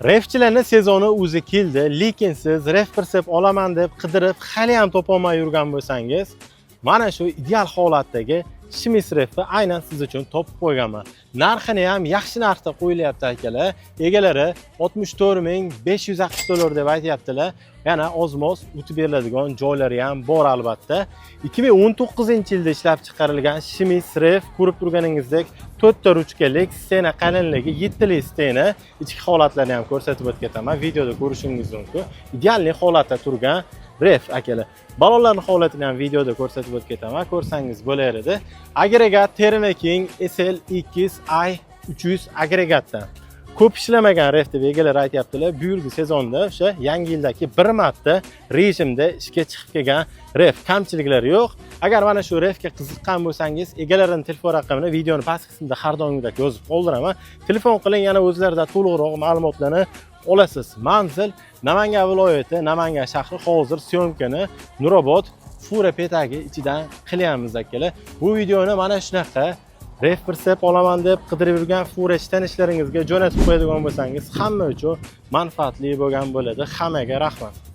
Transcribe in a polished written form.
Refchilarning sezoni o'zi keldi, lekin siz ref persep olaman deb qidirib, hali ham topolmay yurgan bo'lsangiz, mana shu ideal holatdagi Shimis refni aynan siz uchun topib qo'yganman. Narxini ham yaxshi narxda qo'yilyapti akalar. Egalari 64.560 dollar deb aytayaptilar. Yana ozmoz o'tib beriladigan joylari ham bor albatta. 2019-yilda ishlab chiqarilgan Shimis ref ko'rib turganingizdek 4 ta ruchkalik, stena qalinligi 7 li stena, ichki holatlarini ham ko'rsatib o'tib ketaman. Videoda ko'rishingiz mumkin. Ideal holatda turgan ref akalar. Balonlarning holatini ham videoda ko'rsatib o'tib ketaman. Ko'rsangiz bo'lar edi. Agregat Thermaking SL2i 300 agregatdan. Ko'p ishlamagan ref deb egalar aytayaptilar. Bu yilgi sezonda o'sha yangi yildagi bir marta rejimda ishga chiqib kelgan ref, kamchiliklari yo'q. Agar mana shu refga qiziqqan bo'lsangiz, egalarining telefon raqamini videoning past qismida har doimgidek yozib qoldiraman. Telefon qiling, yana o'zlaridan to'liqroq ma'lumotlarni olasiz. Manzil Namangan viloyati, Namangan shahri. Hozir syomkani Nurobod Fura petagi ichidan qilyapmiz akalar. Bu videoni mana shunaqa ref persep olaman deb qidirib yurgan furachi tanishlaringizga jo'natib qo'yadigan bo'lsangiz, hamma uchun manfaatli bo'lgan bo'ladi. Hammaga rahmat.